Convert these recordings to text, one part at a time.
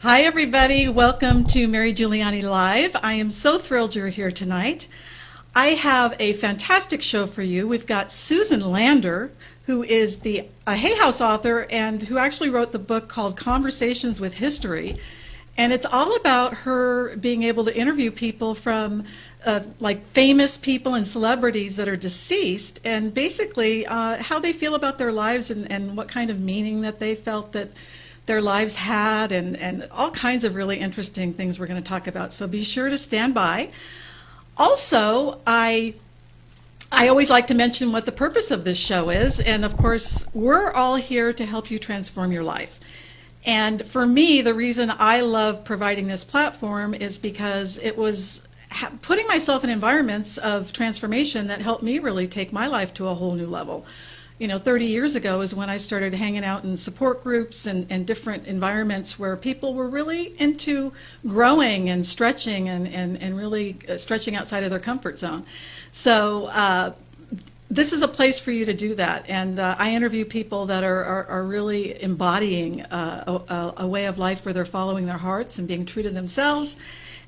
Hi, everybody. Welcome to Mary Giuliani Live. I am so thrilled you're here tonight. I have a fantastic show for you. We've got Susan Lander, who is a Hay House author and who actually wrote the book called Conversations with History. And it's all about her being able to interview people from like famous people and celebrities that are deceased, and basically how they feel about their lives and what kind of meaning that they felt that their lives had, and all kinds of really interesting things we're going to talk about. So be sure to stand by. Also, I always like to mention what the purpose of this show is, and of course, we're all here to help you transform your life. And for me, the reason I love providing this platform is because it was putting myself in environments of transformation that helped me really take my life to a whole new level. 30 years ago is when I started hanging out in support groups and different environments where people were really into growing and stretching and really stretching outside of their comfort zone. So this is a place for you to do that. And I interview people that are really embodying a way of life where they're following their hearts and being true to themselves.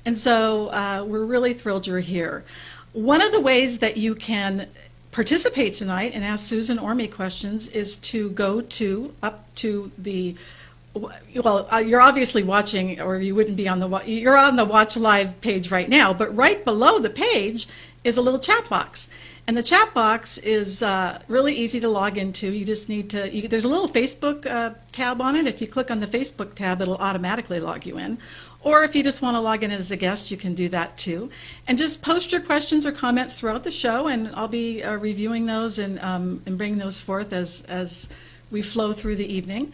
And so we're really thrilled you're here. One of the ways that you can participate tonight and ask Susan or me questions is to go up to the, you're obviously watching, or you wouldn't be on you're on the Watch Live page right now, but right below the page is a little chat box. And the chat box is really easy to log into. You just need to, there's a little Facebook tab on it. If you click on the Facebook tab, it'll automatically log you in. Or if you just want to log in as a guest, you can do that too. And just post your questions or comments throughout the show, and I'll be reviewing those and bringing those forth as we flow through the evening.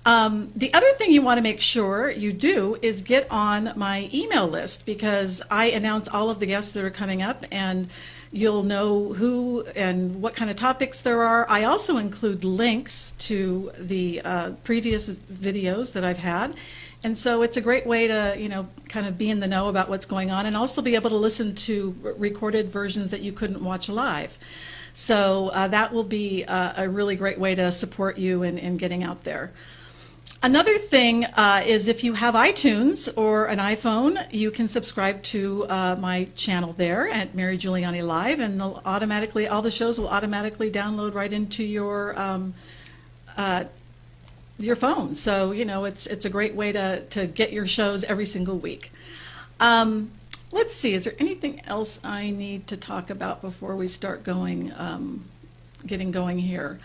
The other thing you want to make sure you do is get on my email list, because I announce all of the guests that are coming up, and you'll know who and what kind of topics there are. I also include links to the previous videos that I've had. And so it's a great way to, kind of be in the know about what's going on, and also be able to listen to recorded versions that you couldn't watch live. So that will be a really great way to support you in getting out there. Another thing is, if you have iTunes or an iPhone, you can subscribe to my channel there at Mary Giuliani Live, and they'll automatically, all the shows will automatically download right into your phone. So, it's a great way to get your shows every single week. Let's see, is there anything else I need to talk about before we start getting going here?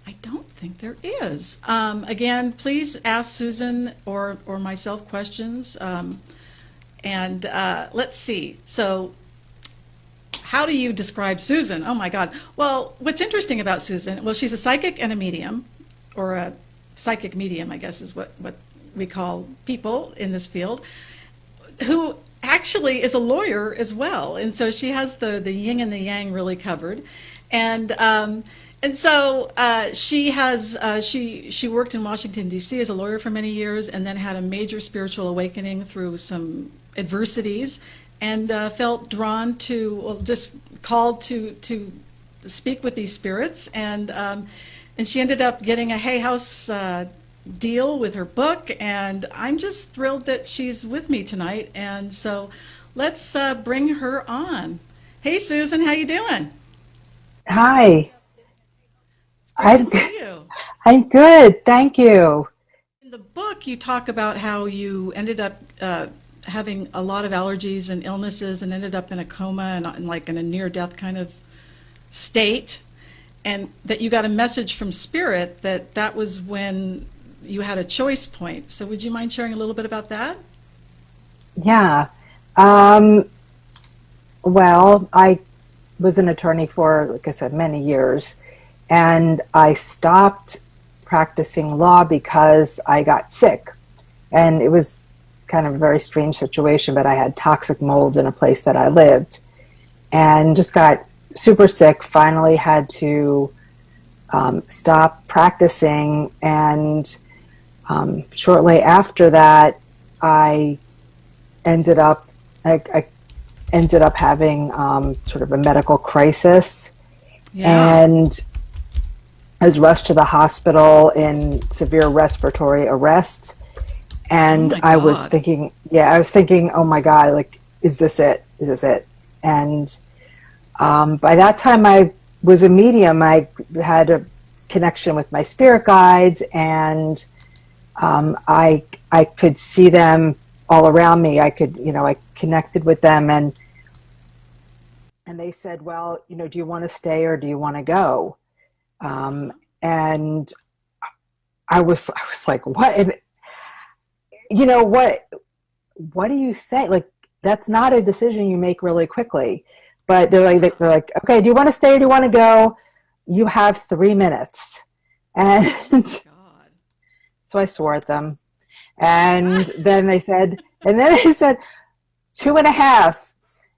I don't think there is. Again, please ask Susan or myself questions. And let's see. So how do you describe Susan? Oh, my God. Well, what's interesting about Susan, well, she's a psychic and a medium, or a psychic medium, I guess is what we call people in this field, who actually is a lawyer as well. And so she has the yin and the yang really covered. And so she worked in Washington, D.C. as a lawyer for many years, and then had a major spiritual awakening through some adversities, and felt drawn to, just called to speak with these spirits. And she ended up getting a Hay House deal with her book, and I'm just thrilled that she's with me tonight. And so let's bring her on. Hey, Susan, how you doing? Hi. Good to see you. I'm good, thank you. In the book, you talk about how you ended up having a lot of allergies and illnesses, and ended up in a coma and like in a near-death kind of state, and that you got a message from Spirit that was when you had a choice point. So would you mind sharing a little bit about that? Yeah. Well, I was an attorney for, like I said, many years, and I stopped practicing law because I got sick. And it was kind of a very strange situation, but I had toxic molds in a place that I lived, and just got super sick, finally had to stop practicing, and shortly after that, I ended up having sort of a medical crisis. Yeah. And I was rushed to the hospital in severe respiratory arrest, And my I was God. thinking, oh my God, like, is this it? Is this it? And by that time, I was a medium. I had a connection with my spirit guides, and I could see them all around me. I could, I connected with them, and they said, well, do you want to stay or do you want to go? And I was like, what? And, what do you say? Like, that's not a decision you make really quickly. But they're like, okay, do you want to stay or do you want to go? You have 3 minutes. And God. so I swore at them. And then they said 2.5.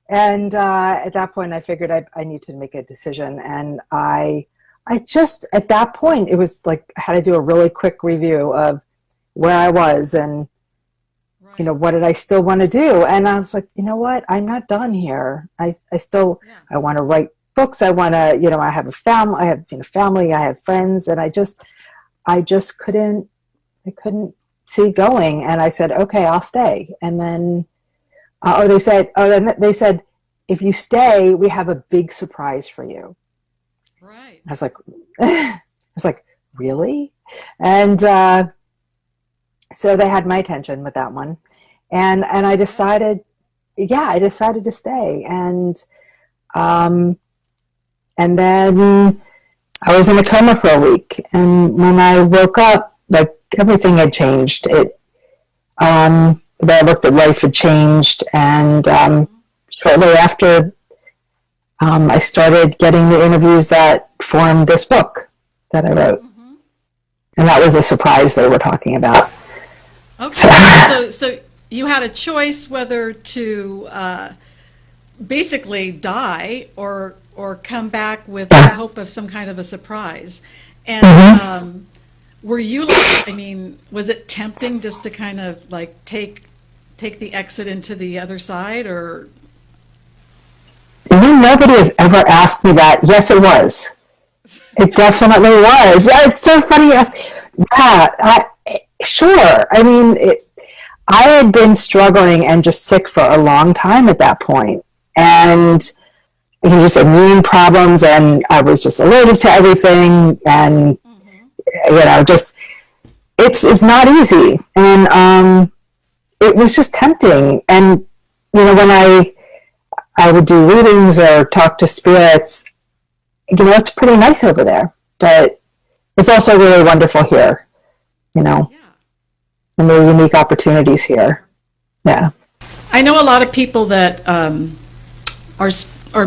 And at that point, I figured I need to make a decision. And I just, at that point, it was like I had to do a really quick review of where I was and, what did I still want to do? And I was like, you know what? I'm not done here. I want to write books. I want to, I have a family, I have friends, and I just couldn't see going. And I said, okay, I'll stay. And then, they said, if you stay, we have a big surprise for you. Right. I was like, really? And, so they had my attention with that one. And I decided to stay. And then I was in a coma for a week. And when I woke up, like, everything had changed. The way I looked at life had changed. And shortly after, I started getting the interviews that formed this book that I wrote. Mm-hmm. And that was the surprise they were talking about. Okay, so you had a choice whether to basically die or come back with the hope of some kind of a surprise. And were you, was it tempting just to kind of like take the exit into the other side, or? Nobody has ever asked me that. Yes, it was. It definitely was. It's so funny you ask. Yeah, sure. I had been struggling and just sick for a long time at that point. And just immune problems, and I was just allergic to everything. And, just, it's not easy. And it was just tempting. And, when I would do readings or talk to spirits, it's pretty nice over there. But it's also really wonderful here, Yeah. And there are unique opportunities here. Yeah. I know a lot of people that are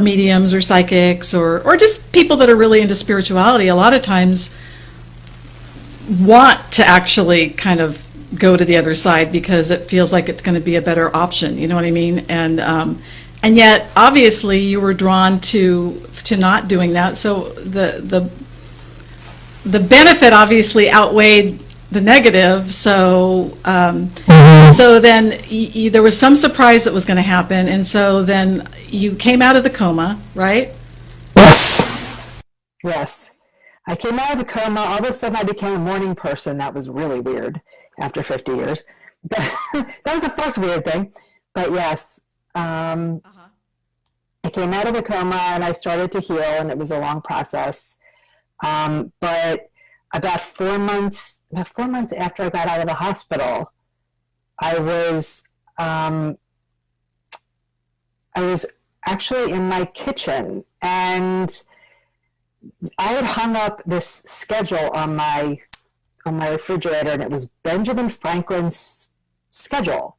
mediums or psychics or just people that are really into spirituality, a lot of times want to actually kind of go to the other side because it feels like it's going to be a better option. You know what I mean? And yet, obviously, you were drawn to not doing that. So the benefit obviously outweighed the negative. So so then there was some surprise that was going to happen, and so then you came out of the coma, right? Yes. I came out of the coma. All of a sudden, I became a morning person. That was really weird after 50 years. That was the first weird thing. But yes, I came out of the coma and I started to heal, and it was a long process. But about 4 months after I got out of the hospital, I was actually in my kitchen, and I had hung up this schedule on my refrigerator, and it was Benjamin Franklin's schedule.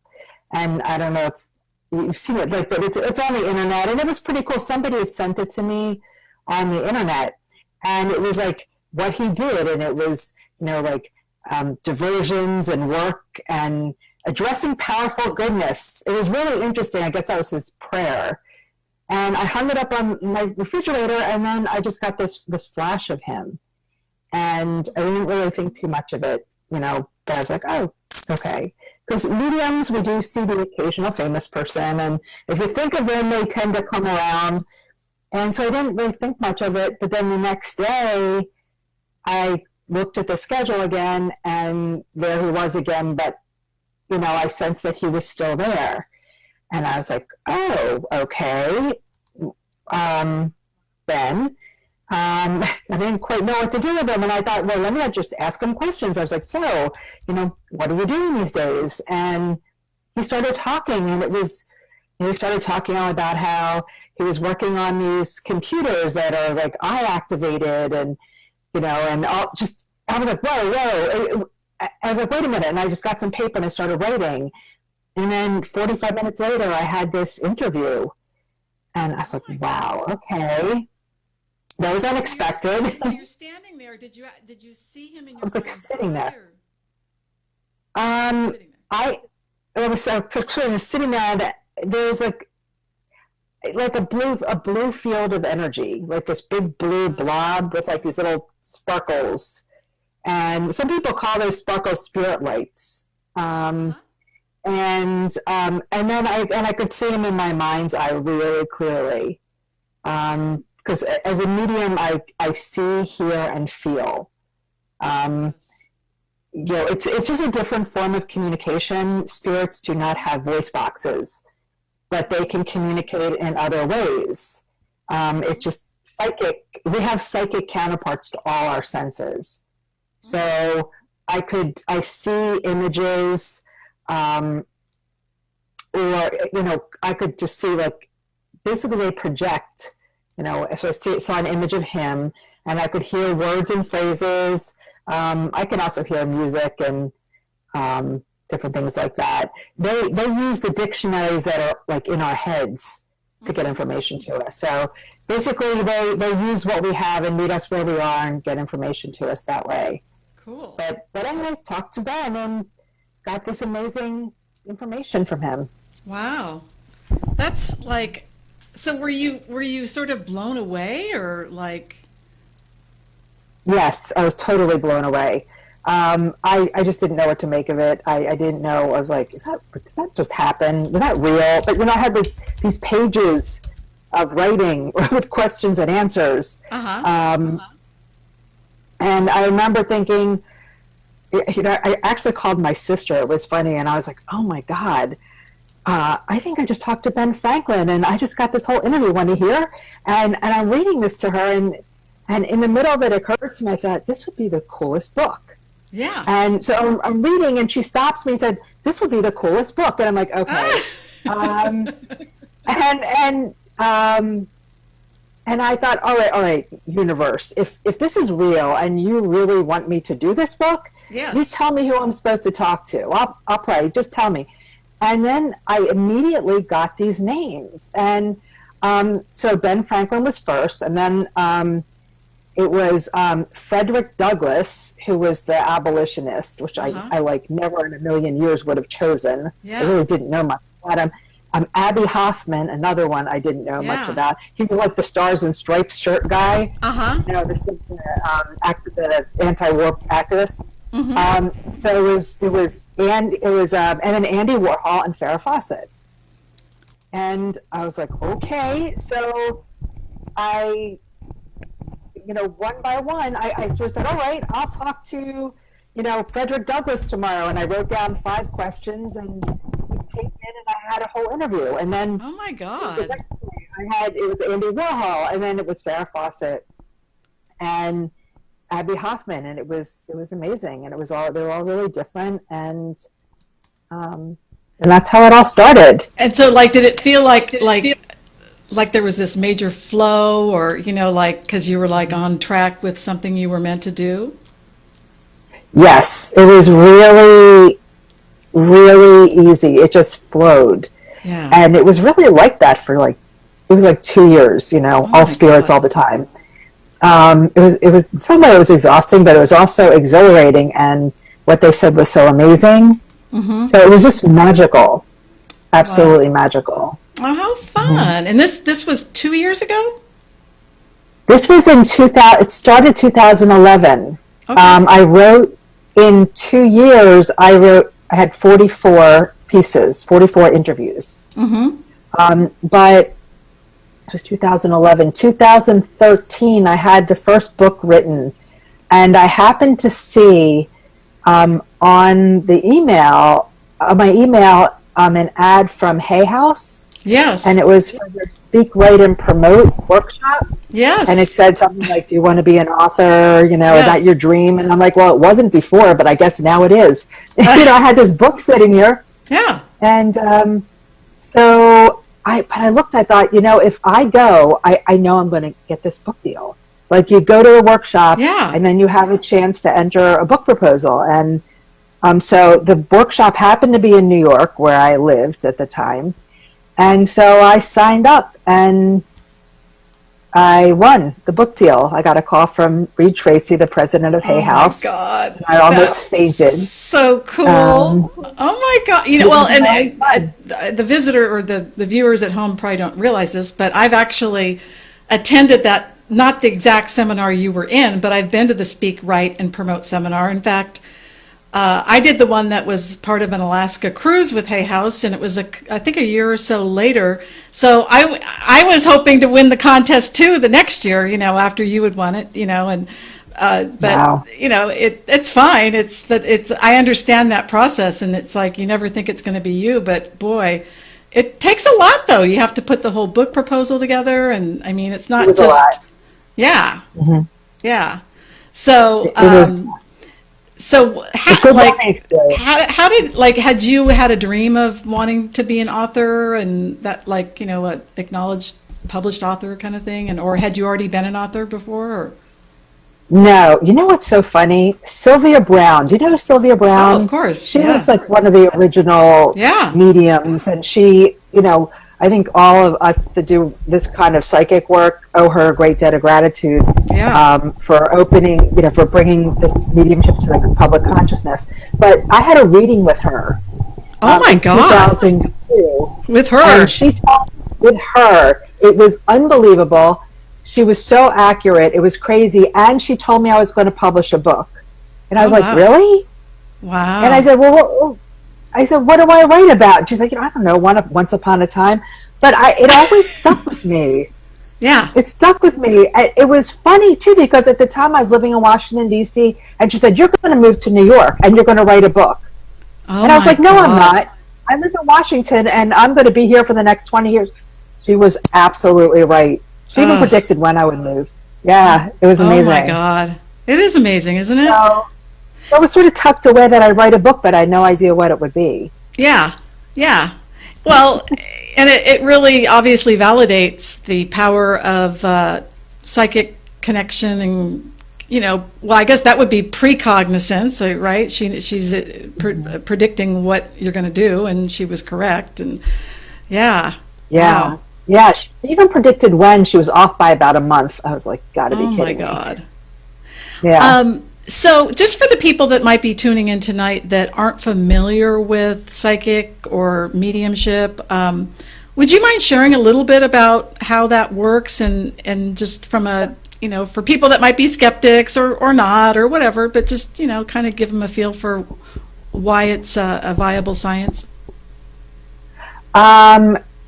And I don't know if you've seen it, but it's on the internet, and it was pretty cool. Somebody had sent it to me on the internet, and it was like what he did, and it was diversions and work and addressing powerful goodness. It was really interesting. I guess that was his prayer. And I hung it up on my refrigerator, and then I just got this flash of him. And I didn't really think too much of it, but I was like, oh, okay. Because mediums, we do see the occasional famous person, and if you think of them, they tend to come around. And so I didn't really think much of it, but then the next day, I looked at the schedule again, and there he was again, but I sensed that he was still there. And I was like, oh, okay. Ben, I didn't quite know what to do with him. And I thought, well, let me just ask him questions. I was like, so, what are you doing these days? And he started talking, and he started talking all about how he was working on these computers that are like eye activated, and, and all just, I was like, whoa. I was like, wait a minute. And I just got some paper and I started writing. And then 45 minutes later, I had this interview. And I was like, wow, okay. That was unexpected. So you're standing there. Did you see him in your? I was like sitting there. Sitting there. I was sort of sitting there. There was like a blue field of energy, like this big blue blob with like these little sparkles. And some people call those sparkles spirit lights. And then I could see him in my mind's eye really clearly. Because as a medium, I see, hear, and feel. It's just a different form of communication. Spirits do not have voice boxes, but they can communicate in other ways. It's just psychic. We have psychic counterparts to all our senses. So I see images, or, I could just see, like, basically they project, so I saw an image of him, and I could hear words and phrases. I can also hear music and different things like that. They use the dictionaries that are like in our heads to get information to us. So basically they use what we have and meet us where we are and get information to us that way. Cool. But I talked to Ben and got this amazing information from him. Wow. That's like, so were you sort of blown away, or like? Yes, I was totally blown away. I just didn't know what to make of it. I didn't know. I was like, did that just happen? Was that real? But I had these pages of writing with questions and answers. And I remember thinking, I actually called my sister. It was funny, and I was like, oh my God, I think I just talked to Ben Franklin, and I just got this whole interview. Want to hear? And I'm reading this to her, and in the middle of it occurred to me, I thought, this would be the coolest book. Yeah. And so I'm reading, and she stops me and said, this would be the coolest book. And I'm like, okay. And I thought, all right, universe, if this is real and you really want me to do this book, yes, you tell me who I'm supposed to talk to. I'll play. Just tell me. And then I immediately got these names. And so Ben Franklin was first, and then it was Frederick Douglass, who was the abolitionist, which I like never in a million years would have chosen. Yeah. I really didn't know much about him. Abby Hoffman, another one I didn't know much about. He was like the Stars and Stripes shirt guy. The anti-war activist. So it was and then Andy Warhol and Farrah Fawcett. And I was like, okay, so I, one by one, I sort of said, all right, I'll talk to, Frederick Douglass tomorrow. And I wrote down 5 questions, and he came in, and I had a whole interview. And then, oh my God, it was Andy Warhol, and then it was Farrah Fawcett and Abby Hoffman, and it was amazing. And they were all really different, and that's how it all started. And so, like, did it feel like there was this major flow, or because you were like on track with something you were meant to do? Yes, it was really, really easy. It just flowed. Yeah. And it was really like that for it was like 2 years, all spirits all the time. It was in some way it was exhausting, but it was also exhilarating, and what they said was so amazing. So it was just magical, absolutely magical. Oh, how fun! And this was 2 years ago? This was in 2000. It started 2011. Okay. I wrote in 2 years. I had 44 pieces, 44 interviews. But it was 2011. 2013, I had the first book written, and I happened to see on the email on my email an ad from Hay House. Yes. And it was for their Speak, Write, and Promote workshop. Yes. And it said something like, do you want to be an author? You know, is that your dream? And I'm like, well, it wasn't before, but I guess now it is. You know, I had this book sitting here. Yeah. And so I looked, I thought, you know, if I go, I know I'm going to get this book deal. Like, you go to a workshop, and then you have a chance to enter a book proposal. And so the workshop happened to be in New York, where I lived at the time. And so I signed up, and I won the book deal. I got a call from Reed Tracy, the president of Hay House. Oh, my God. I almost fainted. So cool. Oh, my God. You know, well, and the visitor or the viewers at home probably don't realize this, but I've actually attended that, not the exact seminar you were in, but I've been to the Speak, Write, and Promote seminar. In fact, I did the one that was part of an Alaska cruise with Hay House, and it was, I think, a year or so later. So I was hoping to win the contest too the next year, you know, after you had won it, you know, and but wow. You know, it's fine. But I understand that process, and it's like you never think it's going to be you, but boy, it takes a lot though. You have to put the whole book proposal together, and I mean, it's not just yeah, yeah. So. So how did, like, had you had a dream of wanting to be an author and that, like, you know, a acknowledged published author kind of thing, and or had you already been an author before? Or? No, you know what's so funny? Sylvia Browne. Do you know Sylvia Browne? Oh, of course. She was like one of the original mediums, and she, you know, I think all of us that do this kind of psychic work owe her a great debt of gratitude for opening, you know, for bringing this mediumship to the public consciousness. But I had a reading with her. Oh my God! 2002. With her, and she talked with her. It was unbelievable. She was so accurate. It was crazy. And she told me I was going to publish a book, and I was like, really? Wow. And I said, well, what do I write about? And she's like, you know, I don't know, once upon a time. But it always stuck with me. Yeah. It stuck with me. It was funny, too, because at the time I was living in Washington, D.C., and she said, you're going to move to New York, and you're going to write a book. Oh, and I was like, no, God. I'm not. I live in Washington, and I'm going to be here for the next 20 years. She was absolutely right. She even predicted when I would move. Yeah, it was amazing. Oh, my God. It is amazing, isn't it? So it was sort of tucked away that I'd write a book, but I had no idea what it would be. Yeah, yeah. Well, and it really obviously validates the power of psychic connection, and, you know, well, I guess that would be precognizance, right? She's predicting what you're going to do, and she was correct, and yeah. Wow. Yeah, she even predicted when. She was off by about a month. I was like, gotta be kidding me. Oh, my God. Yeah. So just for the people that might be tuning in tonight that aren't familiar with psychic or mediumship, would you mind sharing a little bit about how that works, and just from a, you know, for people that might be skeptics or not or whatever, but just, you know, kind of give them a feel for why it's a viable science?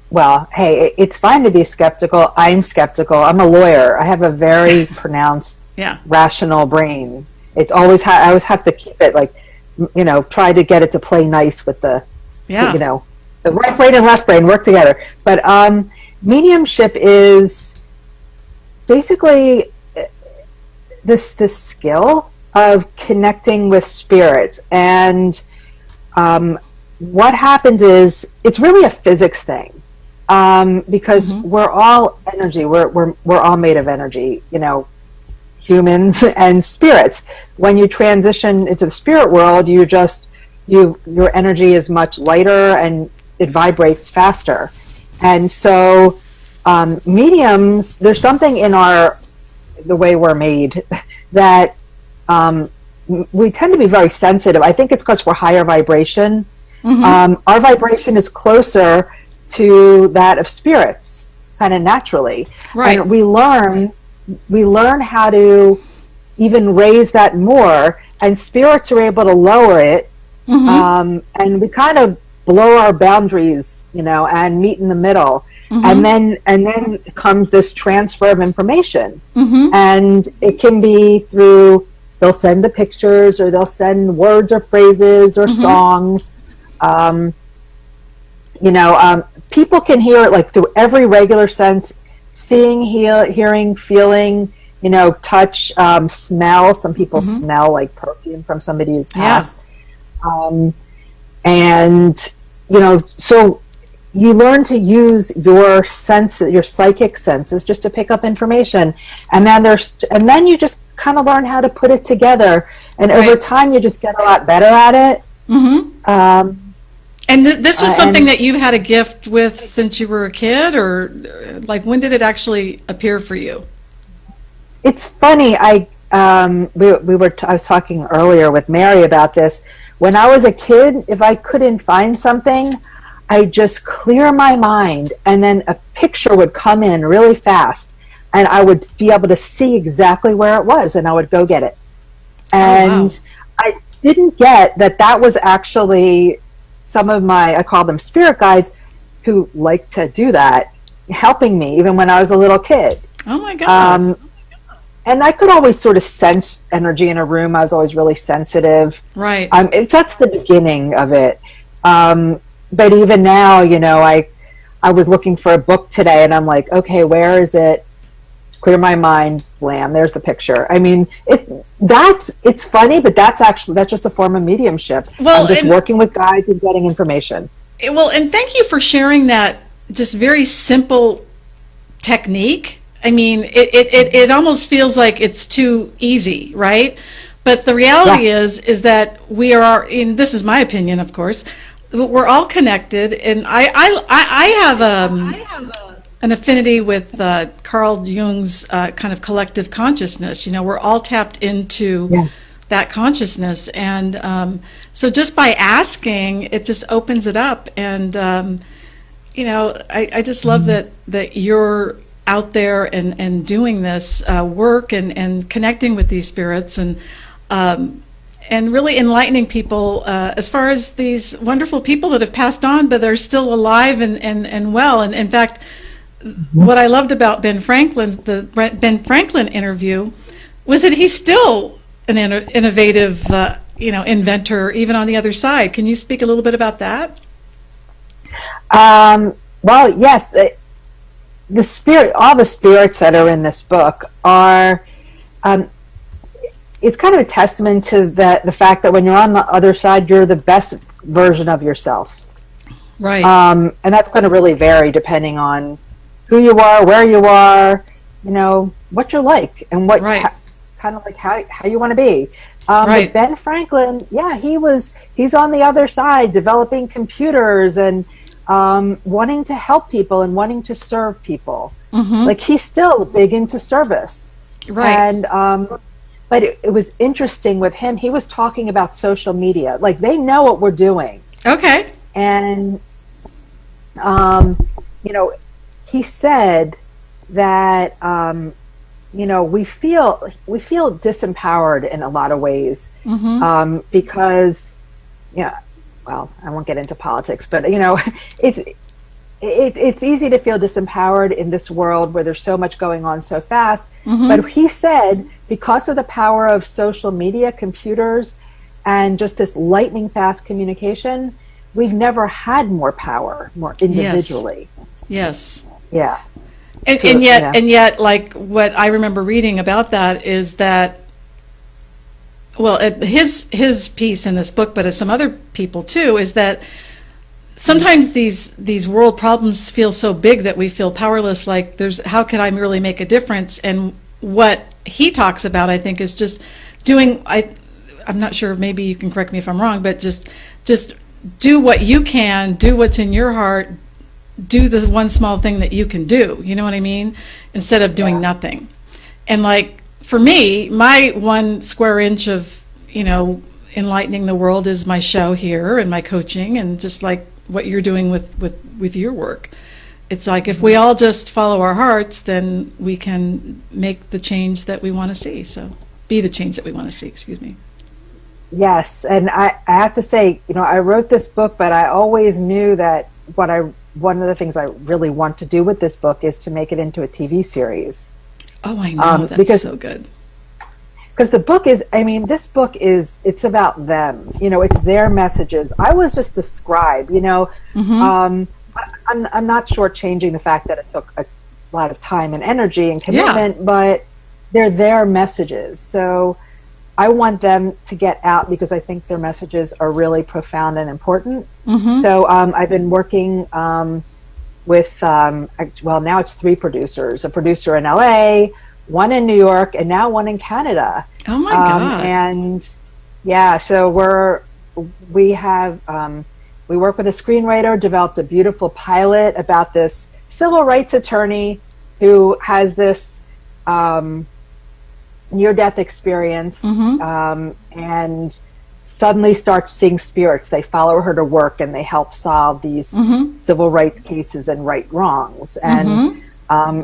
Well, hey, it's fine to be skeptical. I'm skeptical. I'm a lawyer. I have a very pronounced, rational brain. It's always I always have to keep it, like, you know, try to get it to play nice with the, you know, the right brain and left brain work together. But mediumship is basically this skill of connecting with spirit. And what happens is it's really a physics thing. Because we're all energy. We're all made of energy, you know, humans and spirits. When you transition into the spirit world, your energy is much lighter and it vibrates faster. And so mediums, there's something in the way we're made that we tend to be very sensitive. I think it's because we're higher vibration. Our vibration is closer to that of spirits, kind of naturally. Right. And we learn how to even raise that more, and spirits are able to lower it. And we kind of blow our boundaries, you know, and meet in the middle. And then comes this transfer of information. And it can be through, they'll send the pictures, or they'll send words or phrases or songs. People can hear it like through every regular sense: seeing, hearing, feeling, touch, smell. Some people smell like perfume from somebody who's passed. And so you learn to use your senses, your psychic senses, just to pick up information, and then you just kind of learn how to put it together, and over time you just get a lot better at it. And this was something that you've had a gift with since you were a kid, or like when did it actually appear for you? It's funny. I was talking earlier with Mary about this. When I was a kid, if I couldn't find something, I just clear my mind, and then a picture would come in really fast, and I would be able to see exactly where it was, and I would go get it. And I didn't get that was actually some of I call them spirit guides, who like to do that, helping me even when I was a little kid. Oh my God. And I could always sort of sense energy in a room. I was always really sensitive. Right. That's the beginning of it. But even now, I was looking for a book today, and I'm like, okay, where is it? Clear my mind, blam, there's the picture. I mean, it's funny, but that's just a form of mediumship. Well, I'm just working with guides and getting information. Well, and thank you for sharing that just very simple technique. I mean, it almost feels like it's too easy, right? But the reality is that we are, and this is my opinion, of course, we're all connected, and I have an affinity with Carl Jung's kind of collective consciousness. We're all tapped into that consciousness, and so just by asking, it just opens it up. And I just love that you're out there and doing this work and connecting with these spirits and really enlightening people as far as these wonderful people that have passed on but are still alive and well. And in fact, what I loved about the Ben Franklin interview was that he's still an innovative inventor even on the other side. Can you speak a little bit about that? Well, yes. All the spirits that are in this book are, it's kind of a testament to the fact that when you're on the other side, you're the best version of yourself. Right. And that's going to really vary depending on who you are, where you are, what you're like, and what kind of like how you want to be. With Ben Franklin, he's on the other side developing computers and wanting to help people and wanting to serve people. Like, he's still big into service. Right. And but it was interesting with him. He was talking about social media. Like, they know what we're doing. Okay. And he said that we feel disempowered in a lot of ways, because well, I won't get into politics, but it's easy to feel disempowered in this world where there's so much going on so fast. But he said, because of the power of social media, computers, and just this lightning fast communication, we've never had more power, more individually. Yes. Yeah. And yet, like, what I remember reading about that is that, well, his piece in this book, but as some other people too, is that sometimes these world problems feel so big that we feel powerless. Like, how can I really make a difference? And what he talks about, I think, is just doing. I'm not sure. Maybe you can correct me if I'm wrong, but just do what you can. Do what's in your heart. Do the one small thing that you can do. You know what I mean? Instead of doing nothing. And like, for me, my 1 square inch of enlightening the world is my show here and my coaching, and just like what you're doing with your work. It's like, if we all just follow our hearts, then we can make the change that we want to see. So be the change that we want to see, excuse me. Yes. And I have to say, I wrote this book, but I always knew that one of the things I really want to do with this book is to make it into a TV series. Oh, I know. That's so good. because the book is, I mean, this book is, it's about them, you know, it's their messages. I was just the scribe, you know. I'm not shortchanging the fact that it took a lot of time and energy and commitment, but they're their messages. So I want them to get out because I think their messages are really profound and important. So I've been working with, well, now it's 3 producers, a producer in LA, one in New York, and now one in Canada. Oh my God. And yeah, so we work with a screenwriter, developed a beautiful pilot about this civil rights attorney who has this near-death experience and suddenly starts seeing spirits. They follow her to work and they help solve these civil rights cases and right wrongs. And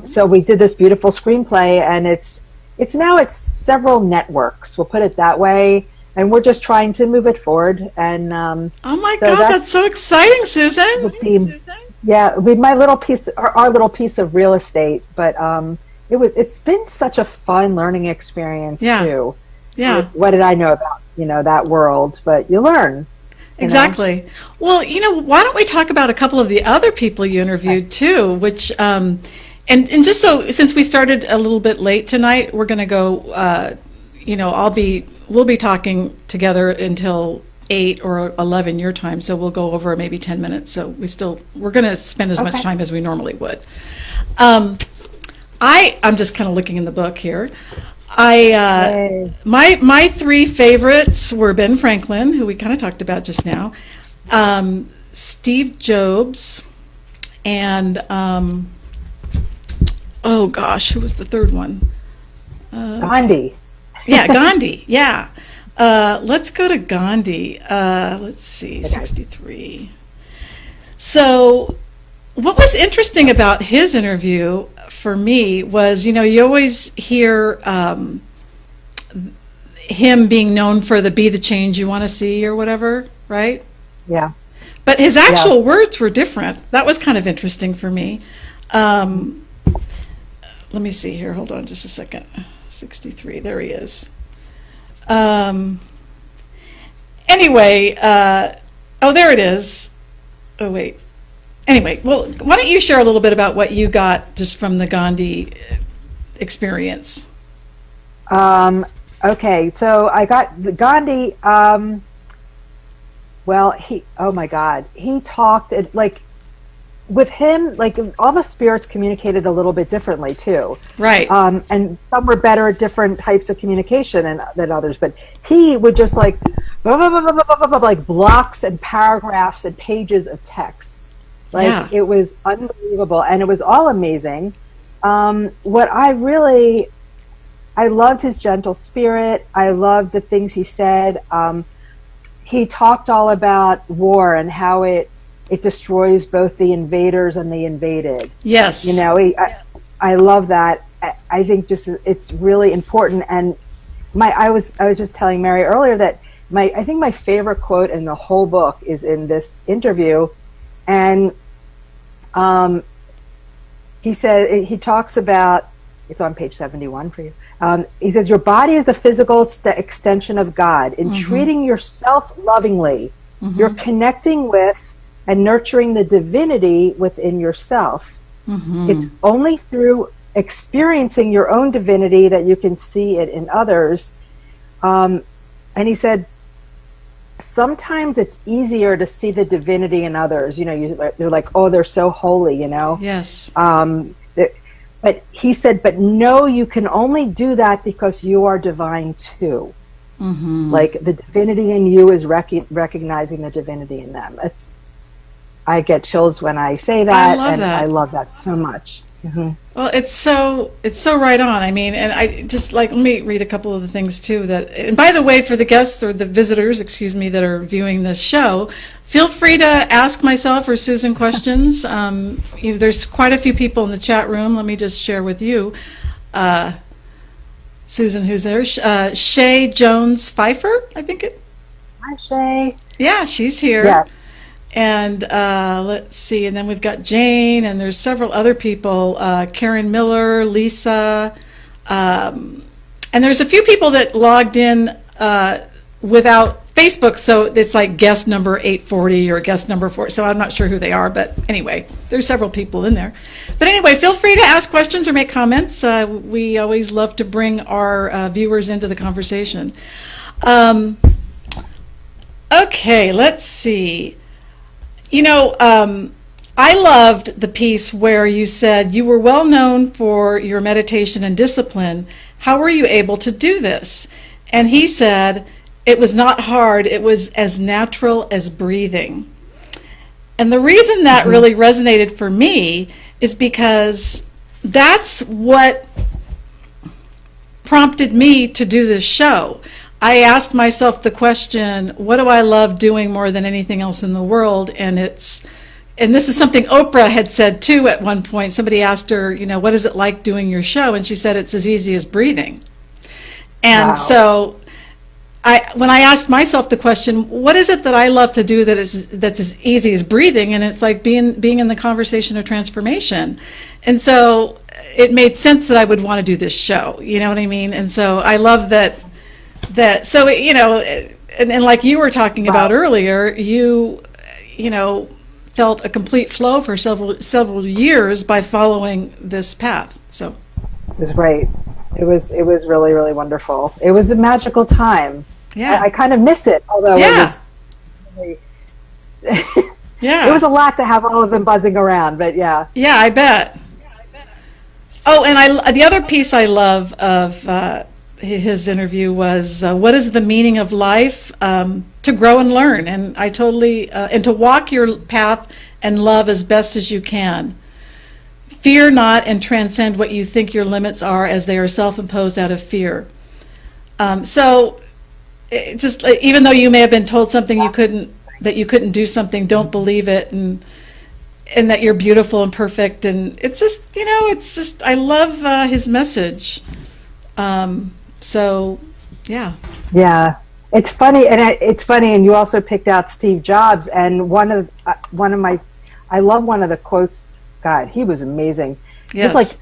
so we did this beautiful screenplay, and it's several networks, we'll put it that way. And we're just trying to move it forward. And oh my God, that's so exciting, Susan. Yeah, with my little piece, our little piece of real estate. But it's been such a fun learning experience too. Yeah. What did I know about, you know, that world? But you learn. Exactly. Well, you know, why don't we talk about a couple of the other people you interviewed too, which and just so, since we started a little bit late tonight, we're going to go. You know, we'll be talking together until 8 or 11 your time, so we'll go over maybe 10 minutes. So we're going to spend as much time as we normally would. I'm just kind of looking in the book here. My 3 favorites were Ben Franklin, who we kind of talked about just now, Steve Jobs, and oh gosh, who was the third one? Gandhi. Yeah, Gandhi. Yeah. Let's go to Gandhi. Let's see, 63. So what was interesting about his interview for me was, you know, you always hear him being known for the be the change you want to see or whatever, right? Yeah. But his actual words were different. That was kind of interesting for me. Let me see here. Hold on just a second. 63. There he is. Anyway, oh, there it is. Oh, wait. Anyway, well, why don't you share a little bit about what you got just from the Gandhi experience? Okay, so I got the Gandhi, well, oh my God, he talked, like, with him, like, all the spirits communicated a little bit differently too. Right. And some were better at different types of communication than others, but he would just like, like blocks and paragraphs and pages of text. Like, it was unbelievable, and it was all amazing. What I loved his gentle spirit. I loved the things he said. He talked all about war and how it destroys both the invaders and the invaded. Yes. You know, I love that. I think just it's really important. And I was just telling Mary earlier that I think my favorite quote in the whole book is in this interview, and he talks about, it's on page 71 for you. He says, your body is the physical extension of God. In treating yourself lovingly, you're connecting with and nurturing the divinity within yourself. It's only through experiencing your own divinity that you can see it in others. And he said, sometimes it's easier to see the divinity in others. You know, you're like, oh, they're so holy, you know? Yes. But he said, but no, you can only do that because you are divine too. Like, the divinity in you is recognizing the divinity in them. I get chills when I say that, I love that so much. Well, it's so right on. I mean, and I just let me read a couple of the things too and by the way, for the guests or the visitors, excuse me, that are viewing this show, feel free to ask myself or Susan questions. There's quite a few people in the chat room. Let me just share with you. Susan, who's there? Shay Jones Pfeiffer, I think it. Hi, Shay. Yeah, she's here. Yeah. And let's see, and then we've got Jane, and there's several other people, Karen Miller, Lisa, And there's a few people that logged in without Facebook, so it's like guest number 840 or guest number 4. So I'm not sure who they are, but anyway, there's several people in there. But anyway, feel free to ask questions or make comments. We always love to bring our viewers into the conversation. Okay, let's see. I loved the piece where you said you were well known for your meditation and discipline. How were you able to do this? And he said, it was not hard. It was as natural as breathing. And the reason that really resonated for me is because that's what prompted me to do this show. I asked myself the question, what do I love doing more than anything else in the world? And this is something Oprah had said too at one point. Somebody asked her, what is it like doing your show? And she said, it's as easy as breathing. And Wow. so when I asked myself the question, what is it that I love to do that's as easy as breathing? And it's like being in the conversation of transformation. And so it made sense that I would want to do this show. You know what I mean? And so I love that. So and like you were talking about earlier, you felt a complete flow for several years by following this path. So It was great. It was really, really wonderful. It was a magical time. yeah, I kind of miss it, although it was really, yeah, it was a lot to have all of them buzzing around, but yeah. yeah, I bet. Oh, and the other piece I love of his interview was what is the meaning of life? To grow and learn, and I totally and to walk your path and love as best as you can. Fear not and transcend what you think your limits are, as they are self-imposed out of fear. So, even though you may have been told something you couldn't do something, don't believe it, and that you're beautiful and perfect. And it's just I love his message. So, yeah. Yeah. It's funny, and you also picked out Steve Jobs, and one of my, I love one of the quotes. God, he was amazing. Yes. It's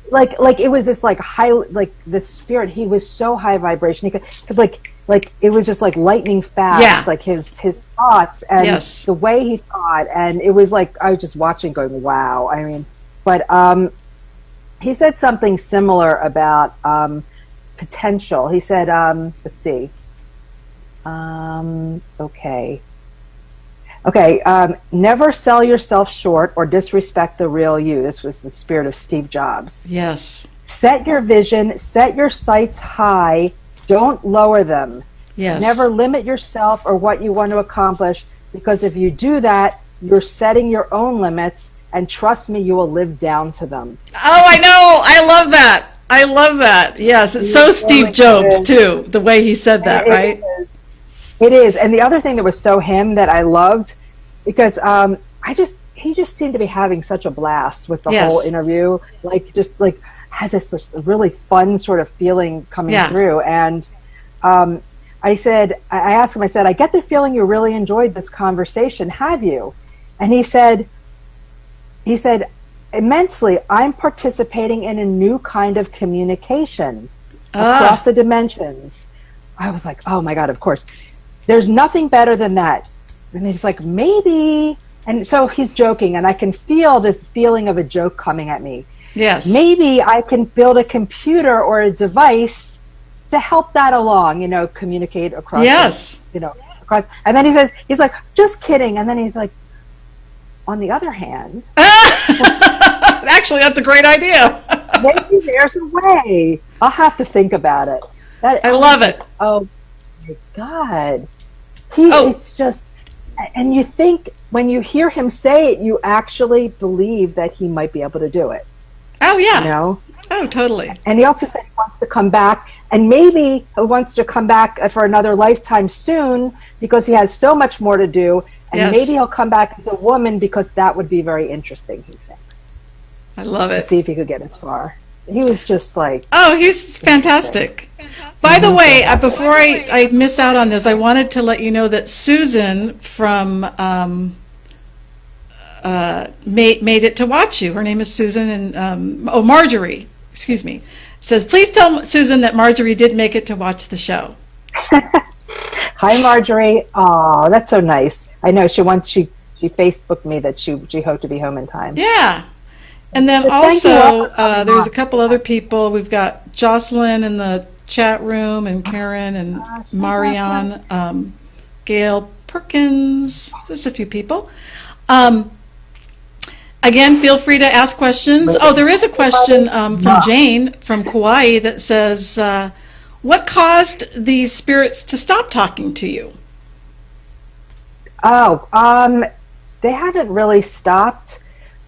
like it was this like high, like the spirit. He was so high vibration. He could like it was just like lightning fast. Yeah. Like his thoughts and Yes. the way he thought, and it was like I was just watching, going, wow. I mean, but he said something similar about potential. He said, let's see. Never sell yourself short or disrespect the real you. This was the spirit of Steve Jobs. Yes. Set your vision, set your sights high, don't lower them. Yes. Never limit yourself or what you want to accomplish, because if you do that, you're setting your own limits, and trust me, you will live down to them. Oh, I know. I love that. I love that. Yes, it's so Steve Jobs too, the way he said that, right? It is. And the other thing that was so him that I loved, because he just seemed to be having such a blast with the whole interview. Like had this really fun sort of feeling coming through. And I asked him, I said, I get the feeling you really enjoyed this conversation. Have you? And he said, immensely. I'm participating in a new kind of communication across the dimensions. I was like, oh my God, of course. There's nothing better than that. And he's like, maybe. And so he's joking, and I can feel this feeling of a joke coming at me. Yes. Maybe I can build a computer or a device to help that along, communicate across. Yes. Across. And then he's like, just kidding. And then he's like, on the other hand. Actually, that's a great idea. Maybe there's a way. I'll have to think about it. I love it. Oh my God. It's just, and you think when you hear him say it, you actually believe that he might be able to do it. Oh, yeah. Oh, totally. And he also said he wants to come back, and maybe he wants to come back for another lifetime soon because he has so much more to do. And maybe he'll come back as a woman, because that would be very interesting, he thinks. I love it. See if he could get as far. He was just like... Oh, he's fantastic. By the way, before I miss out on this, I wanted to let you know that Susan from made it to watch you. Her name is Susan, and Marjorie. excuse me, says, please tell Susan that Marjorie did make it to watch the show. Hi, Marjorie. Oh, that's so nice. I know she Facebooked me that she hoped to be home in time. Yeah. And then there's a couple other people. We've got Jocelyn in the chat room, and Karen and Marianne, Gail Perkins. There's a few people. Again, feel free to ask questions. Oh, there is a question from Jane from Kauai that says, what caused these spirits to stop talking to you? They haven't really stopped,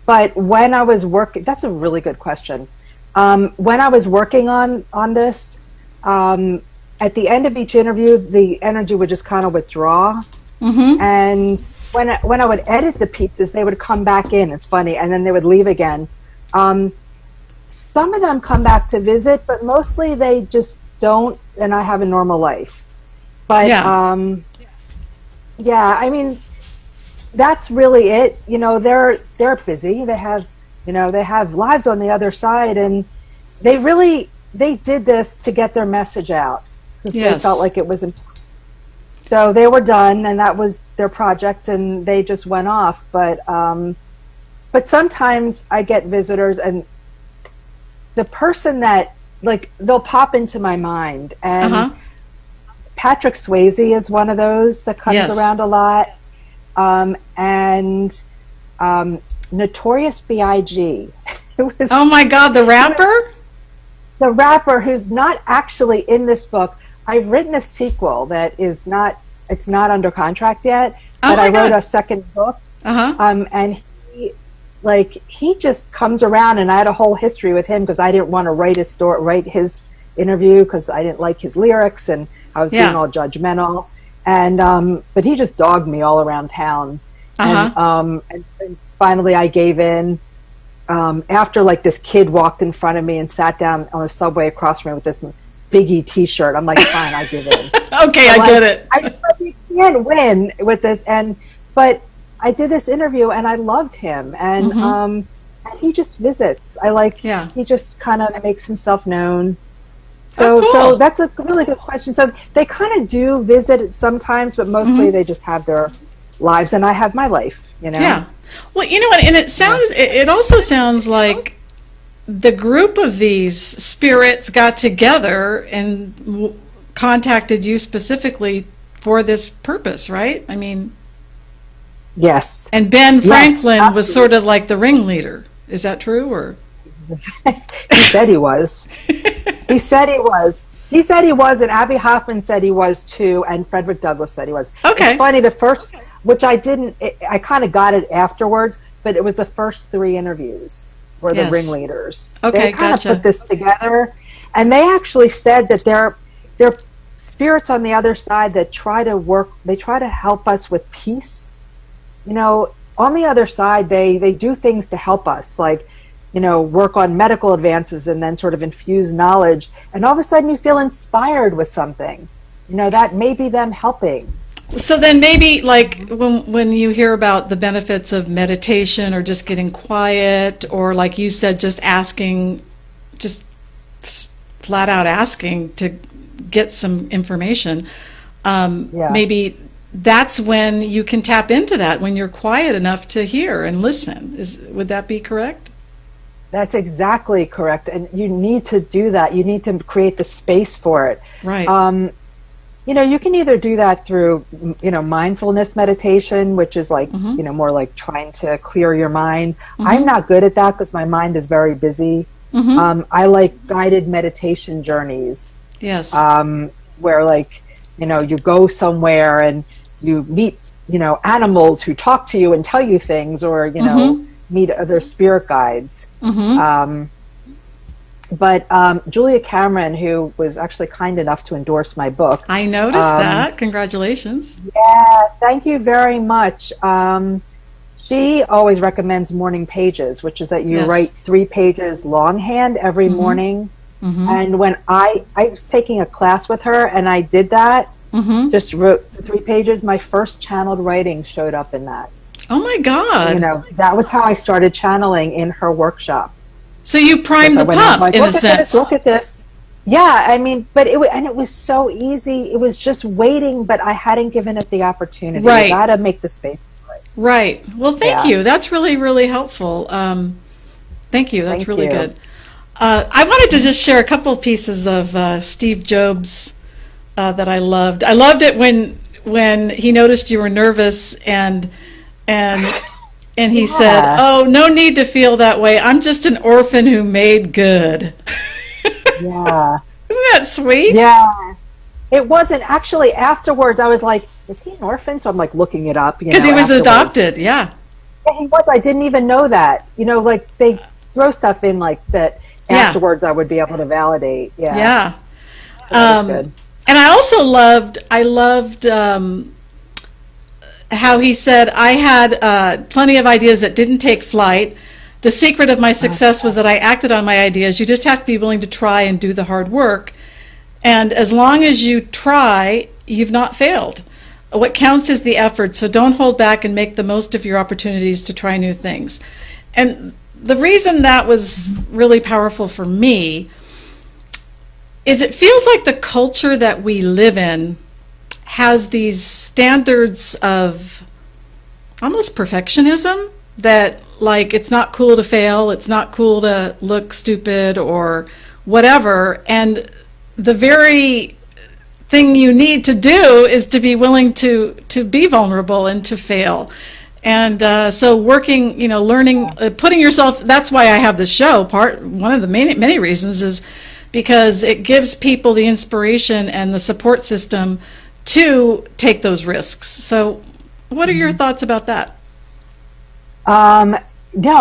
but when I was working, that's a really good question. When I was working on this, at the end of each interview, the energy would just kind of withdraw. Mm-hmm. And when I would edit the pieces, they would come back in. It's funny. And then they would leave again. Some of them come back to visit, but mostly they just don't, and I have a normal life. But yeah, I mean, that's really it. You know, they're busy. They have lives on the other side, and they did this to get their message out because they felt like it was important. So they were done, and that was their project, and they just went off. But sometimes I get visitors, and the person that, like, they'll pop into my mind, and Patrick Swayze is one of those that comes around a lot, and Notorious B.I.G. Oh my God, the rapper? The rapper who's not actually in this book. I've written a sequel that is not, it's not under contract yet, but I wrote a second book. And he just comes around, and I had a whole history with him because I didn't want to write his interview because I didn't like his lyrics, and I was being all judgmental. And but he just dogged me all around town. And finally I gave in. After, like, this kid walked in front of me and sat down on a subway across from me with this Biggie T-shirt. I'm like, fine, I give in. Okay, I get it. You can't win with this, but I did this interview and I loved him, and he just visits. He just kind of makes himself known. So, so that's a really good question. So they kind of do visit sometimes, but mostly they just have their lives, and I have my life. You know. Yeah. Well, you know what, and it also sounds like the group of these spirits got together and contacted you specifically for this purpose, right? I mean, yes. And Ben Franklin was sort of like the ringleader. Is that true, or? He said he was. He said he was. He said he was, and Abby Hoffman said he was too, and Frederick Douglass said he was. Okay. It's funny, the first, which I didn't, I kind of got it afterwards, but it was the first 3 interviews were the ringleaders. Okay, they kind of put this together, and they actually said that they're spirits on the other side that try to help us with peace. You know, on the other side, they do things to help us, like, you know, work on medical advances and then sort of infuse knowledge. And all of a sudden you feel inspired with something. You know, that may be them helping. So then maybe, like, when you hear about the benefits of meditation or just getting quiet, or like you said, just asking, just flat out asking to get some information, maybe that's when you can tap into that, when you're quiet enough to hear and listen. Would that be correct? That's exactly correct. And you need to do that. You need to create the space for it. Right. You know, you can either do that through, you know, mindfulness meditation, which is like, you know, more like trying to clear your mind. I'm not good at that because my mind is very busy. I like guided meditation journeys. Yes. Where, like, you know, you go somewhere and you meet, you know, animals who talk to you and tell you things, or, you know, meet other spirit guides. But Julia Cameron, who was actually kind enough to endorse my book. I noticed that. Congratulations. Yeah, thank you very much. She always recommends morning pages, which is that you write 3 pages longhand every morning. And when I was taking a class with her, and I did that, just wrote 3 pages, my first channeled writing showed up in that. Oh my God. You know, that was how I started channeling in her workshop. So you primed I the went out, pump like, in a look at sense. this, look at this. Yeah, I mean, but it was so easy. It was just waiting, but I hadn't given it the opportunity. Right. You got to make the space for it. Right. Well, thank Yeah. you. That's really, really helpful. Thank you. That's Thank really you. good. I wanted to just share a couple of pieces of Steve Jobs that I loved. I loved it when he noticed you were nervous and he Yeah. said, "Oh, no need to feel that way. I'm just an orphan who made good." Yeah. Isn't that sweet? Yeah. It wasn't actually afterwards. I was like, is he an orphan? So I'm like looking it up. Because he was afterwards. adopted. Yeah. Yeah, he was. I didn't even know that. Like they throw stuff in like that Yeah. afterwards I would be able to validate. Yeah. Yeah. So that was good. And I also loved how he said, I had plenty of ideas that didn't take flight. The secret of my success was that I acted on my ideas. You just have to be willing to try and do the hard work. And as long as you try, you've not failed. What counts is the effort, so don't hold back and make the most of your opportunities to try new things. And the reason that was really powerful for me is it feels like the culture that we live in has these standards of almost perfectionism, that like it's not cool to fail, it's not cool to look stupid or whatever, and the very thing you need to do is to be willing to be vulnerable and to fail. And so working, learning, putting yourself, that's why I have this show. One of the many reasons is because it gives people the inspiration and the support system to take those risks. So what are your thoughts about that? No,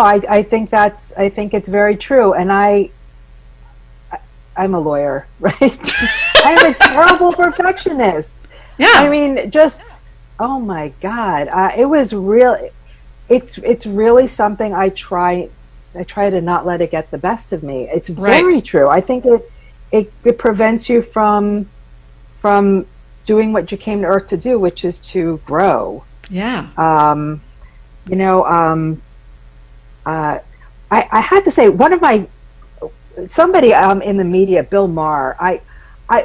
I think it's very true. And I'm a lawyer, right? I'm a terrible perfectionist. Yeah. I mean, just, oh my God. It was really, it's really something I try to not let it get the best of me. It's very true. I think it prevents you from doing what you came to Earth to do, which is to grow. Yeah. I had to say, somebody in the media, Bill Maher,